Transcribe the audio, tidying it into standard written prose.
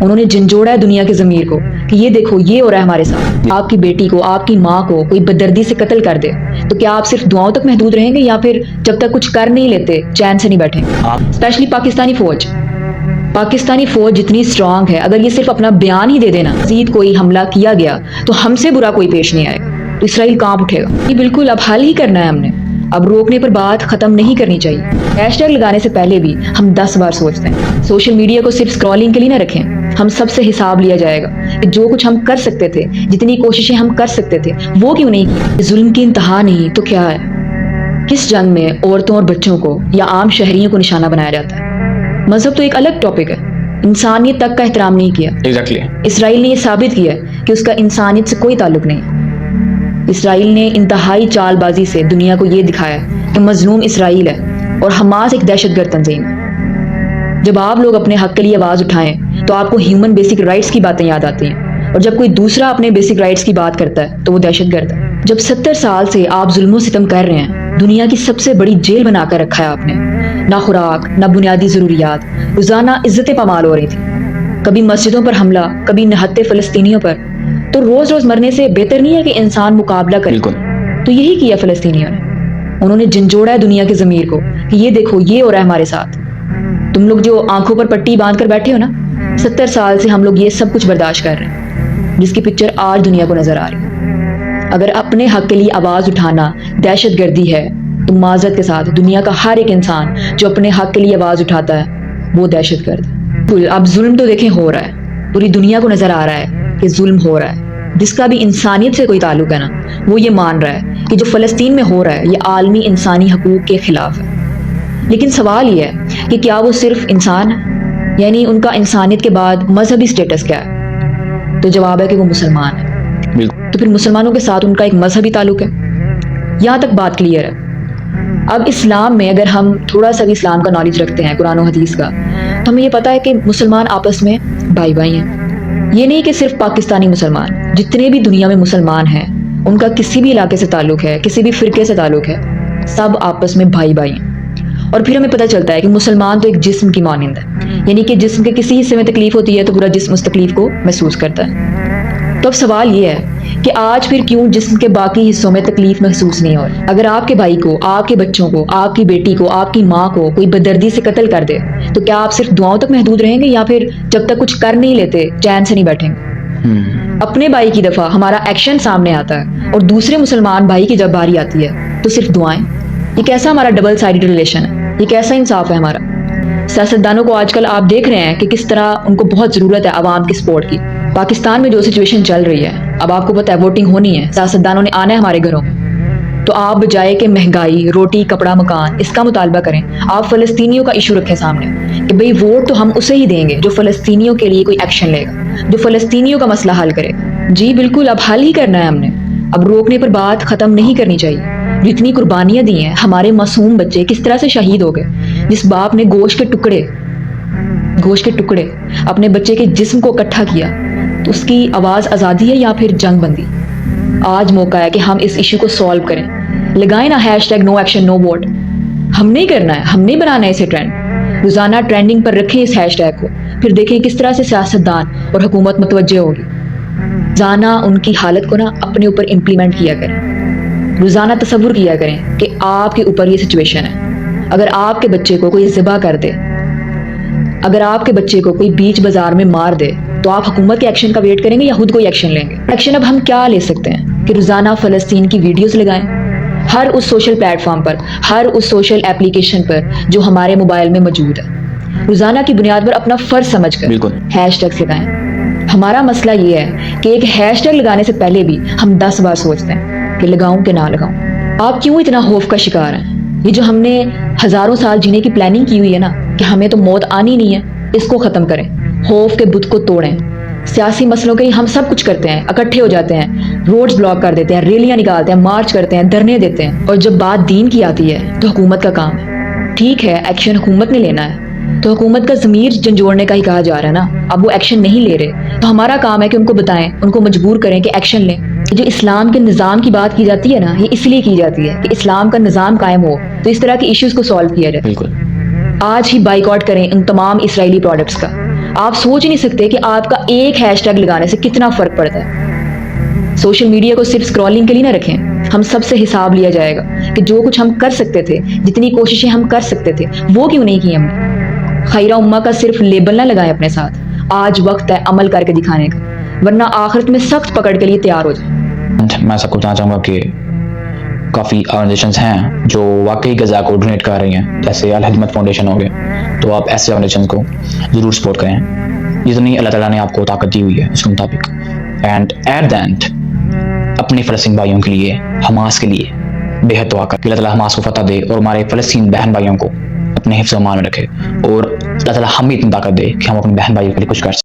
انہوں نے جھنجھوڑا ہے دنیا کے ضمیر کو کہ یہ دیکھو یہ ہو رہا ہے ہمارے ساتھ. آپ کی بیٹی کو، آپ کی ماں کو کوئی بددردی سے قتل کر دے تو کیا آپ صرف دعاؤں تک محدود رہیں گے یا پھر جب تک کچھ کر نہیں لیتے چین سے نہیں بیٹھیں گے؟ اسپیشلی پاکستانی فوج جتنی اسٹرانگ ہے، اگر یہ صرف اپنا بیان ہی دے دینا مزید کوئی حملہ کیا گیا تو ہم سے برا کوئی پیش نہیں آئے گا، تو اسرائیل کانپ اٹھے گا. یہ بالکل اب حل ہی کرنا ہے ہم نے، اب روکنے پر بات ختم نہیں کرنی چاہیے. ہیش ٹیگ لگانے سے پہلے بھی ہم 10 بار سوچتے ہیں. سوشل میڈیا کو صرف اسکرولنگ کے لیے نہ رکھیں، ہم سب سے حساب لیا جائے گا کہ جو کچھ ہم کر سکتے تھے، جتنی کوششیں ہم کر سکتے تھے وہ کیوں نہیں کی. ظلم کی انتہا نہیں تو کیا ہے؟ کس جنگ میں عورتوں اور بچوں کو یا عام شہریوں کو نشانہ بنایا جاتا ہے؟ مذہب تو ایک الگ ٹاپک ہے. انسانیت تک کا احترام نہیں کیا. اسرائیل نے یہ ثابت کیا کہ اس کا انسانیت سے کوئی تعلق نہیں. اسرائیل نے انتہائی چال بازی سے دنیا کو یہ دکھایا کہ مظلوم اسرائیل ہے اور حماس ایک دہشت گرد تنظیم ہے. جب آپ لوگ اپنے حق کے لیے آواز اٹھائیں تو آپ کو ہیومن بیسک رائٹس کی باتیں یاد آتی ہیں، اور جب کوئی دوسرا اپنے بیسک رائٹس کی بات کرتا ہے تو وہ دہشت گرد ہے. جب 70 سال سے آپ ظلم و ستم کر رہے ہیں، دنیا کی سب سے بڑی جیل بنا کر رکھا ہے آپ نے، نہ خوراک نہ بنیادی ضروریات، روزانہ عزتیں پامال ہو رہی تھی. کبھی مسجدوں پر حملہ، کبھی نہتے فلسطینیوں پر. تو روز روز مرنے سے بہتر نہیں ہے کہ انسان مقابلہ کرے. تو یہی کیا فلسطینیوں نے. انہوں نے جھنجھوڑا ہے دنیا کے ضمیر کو کہ یہ دیکھو یہ ہو رہا ہے ہمارے ساتھ. تم لوگ جو آنکھوں پر پٹی باندھ کر بیٹھے ہو نا، 70 سال سے ہم لوگ یہ سب کچھ برداشت کر رہے ہیں، جس کی پکچر آج دنیا کو نظر آ رہی ہے. اگر اپنے حق کے لیے آواز اٹھانا دہشت گردی ہے تو معذرت کے ساتھ دنیا کا ہر ایک انسان جو اپنے حق کے لیے آواز اٹھاتا ہے وہ دہشت گرد ہے. اب ظلم تو دیکھیں ہو رہا ہے، پوری دنیا کو نظر آ رہا ہے کہ ظلم ہو رہا ہے. جس کا بھی انسانیت سے کوئی تعلق ہے نا، وہ یہ مان رہا ہے کہ جو فلسطین میں ہو رہا ہے یہ عالمی انسانی حقوق کے خلاف ہے. لیکن سوال یہ ہے کہ کیا وہ صرف انسان ہے، یعنی ان کا انسانیت کے بعد مذہبی سٹیٹس کیا ہے؟ تو جواب ہے کہ وہ مسلمان ہے. تو پھر مسلمانوں کے ساتھ ان کا ایک مذہبی تعلق ہے. یہاں تک بات کلیئر ہے. اب اسلام میں اگر ہم تھوڑا سا بھی اسلام کا نالج رکھتے ہیں، قرآن و حدیث کا، تو ہمیں یہ پتہ ہے کہ مسلمان آپس میں بھائی بھائی ہیں. یہ نہیں کہ صرف پاکستانی مسلمان، جتنے بھی دنیا میں مسلمان ہیں ان کا کسی بھی علاقے سے تعلق ہے، کسی بھی فرقے سے تعلق ہے، سب آپس میں بھائی بھائی ہیں. اور پھر ہمیں پتہ چلتا ہے کہ مسلمان تو ایک جسم کی مانند ہے، یعنی کہ جسم کے کسی حصے میں تکلیف ہوتی ہے تو پورا جسم اس تکلیف کو محسوس کرتا ہے. تو اب سوال یہ ہے کہ آج پھر کیوں جسم کے باقی حصوں میں تکلیف محسوس نہیں ہو رہی؟ اگر آپ کے بھائی کو، آپ کے بچوں کو، آپ کی بیٹی کو، آپ کی ماں کو کوئی بددردی سے قتل کر دے تو کیا آپ صرف دعاؤں تک محدود رہیں گے یا پھر جب تک کچھ کر نہیں لیتے چین سے نہیں بیٹھیں گے؟ اپنے بھائی کی دفعہ ہمارا ایکشن سامنے آتا ہے اور دوسرے مسلمان بھائی کی جب باری آتی ہے تو صرف دعائیں. یہ کیسا ہمارا ڈبل سائیڈڈ ریلیشن ہے؟ یہ کیسا انصاف ہے ہمارا؟ سیاستدانوں کو آج کل آپ دیکھ رہے ہیں کہ کس طرح ان کو بہت ضرورت ہے عوام کی سپورٹ کی. پاکستان میں جو سچویشن چل رہی ہے، اب آپ کو پتہ ہے ووٹنگ ہونی ہے، سیاستدانوں نے آنا ہے ہمارے گھروں میں. تو آپ بجائے کہ مہنگائی، روٹی، کپڑا، مکان اس کا مطالبہ کریں، آپ فلسطینیوں کا ایشو رکھیں سامنے کہ بھئی ووٹ تو ہم اسے ہی دیں گے جو فلسطینیوں کے لیے کوئی ایکشن لے گا، جو فلسطینیوں کا مسئلہ حل کرے. جی بالکل اب حل ہی کرنا ہے ہم نے، اب روکنے پر بات ختم نہیں کرنی چاہیے. جتنی قربانیاں دی ہیں، ہمارے معصوم بچے کس طرح سے شہید ہو گئے. جس باپ نے گوشت کے ٹکڑے اپنے بچے کے جسم کو اکٹھا کیا، تو اس کی آواز آزادی ہے یا پھر جنگ بندی؟ آج موقع ہے کہ ہم اس ایشو کو سالو کریں. لگائیں نا ہیش ٹیگ نو ایکشن نو ووٹ. ہم نہیں کرنا ہے، ہم نہیں بنانا ہے اسے ٹرینڈ. روزانہ ٹرینڈنگ پر رکھیں اس ہیش ٹیگ کو، پھر دیکھیں کس طرح سے سیاستدان اور حکومت متوجہ ہوگی. روزانہ ان کی حالت کو نا اپنے اوپر امپلیمنٹ کیا کریں. روزانہ تصور کیا کریں کہ آپ کے اوپر یہ سچویشن ہے. اگر آپ کے بچے کو کوئی ذبح کر دے، اگر آپ کے بچے کو کوئی بیچ بازار میں مار دے، تو آپ حکومت کے ایکشن کا ویٹ کریں گے یا خود کوئی ایکشن لیں گے؟ ایکشن اب ہم کیا لے سکتے ہیں کہ روزانہ فلسطین کی ویڈیوز لگائیں، ہر اس سوشل پلیٹ فارم پر، ہر اس سوشل ایپلیکیشن پر جو ہمارے موبائل میں موجود ہے. روزانہ کی بنیاد پر اپنا فرض سمجھ کر ہیش ٹیگس لگائیں. ہمارا مسئلہ یہ ہے کہ ایک ہیش ٹیگ لگانے سے پہلے بھی ہم 10 بار سوچتے ہیں کہ لگاؤں کہ نہ لگاؤں. آپ کیوں اتنا خوف کا شکار ہیں؟ یہ جو ہم نے ہزاروں سال جینے کی پلاننگ کی ہوئی ہے نا کہ ہمیں تو موت آنی نہیں ہے، اس کو ختم کریں. خوف کے بت کو توڑیں. سیاسی مسئلوں کے لیے ہم سب کچھ کرتے ہیں، اکٹھے ہو جاتے ہیں، روڈز بلاک کر دیتے ہیں، ریلیاں نکالتے ہیں، مارچ کرتے ہیں، دھرنے دیتے ہیں، اور جب بات دین کی آتی ہے تو حکومت کا کام ہے. ٹھیک ہے ایکشن حکومت نے لینا ہے، تو حکومت کا ضمیر جھنجھوڑنے کا ہی کہا جا رہا ہے نا. اب وہ ایکشن نہیں لے رہے تو ہمارا کام ہے کہ ان کو بتائیں، ان کو مجبور کریں کہ ایکشن لیں. جو اسلام کے نظام کی بات کی جاتی ہے نا، یہ اس لیے کی جاتی ہے کہ اسلام کا نظام قائم ہو تو اس طرح کے ایشوز کو سالو کیا جائے. آج ہی بائیکاٹ کریں ان تمام اسرائیلی پروڈکٹس کا. آپ سوچ نہیں سکتے کہ آپ کا ایک ہیش ٹیگ لگانے سے کتنا فرق پڑتا ہے. سوشل میڈیا کو صرف اسکرولنگ کے لیے نہ رکھیں. ہم سب سے حساب لیا جائے گا کہ جو کچھ ہم کر سکتے تھے, جتنی کوششیں ہم کر سکتے تھے, وہ کیوں نہیں کی ہم نے. خیرہ امہ کا صرف لیبل نہ لگائیں اپنے ساتھ. آج وقت ہے عمل کر کے دکھانے کا, ورنہ آخرت میں سخت پکڑ کے لیے تیار ہو جائیں. میں سب کو بتانا چاہوں گا کہ کافی آرگنائزیشنز ہیں جو واقعی غذا کو ڈونیٹ کر رہی ہیں, جیسے الخدمت فاؤنڈیشن ہو گیا. تو آپ ایسے آرگنائزیشن کو ضرور سپورٹ کریں جتنی اللہ تعالیٰ نے آپ کو طاقت دی ہوئی ہے اس کے مطابق. اینڈ ایٹ دا اینڈ اپنے فلسطین بھائیوں کے لیے, حماس کے لیے بےحد دعا کر کہ اللہ تعالیٰ حماس کو فتح دے اور ہمارے فلسطین بہن بھائیوں کو اپنے حفظ و امان میں رکھے, اور اللہ تعالیٰ ہمیں اتنی طاقت دے کہ ہم اپنے بہن بھائیوں کے لیے کچھ کر سکیں.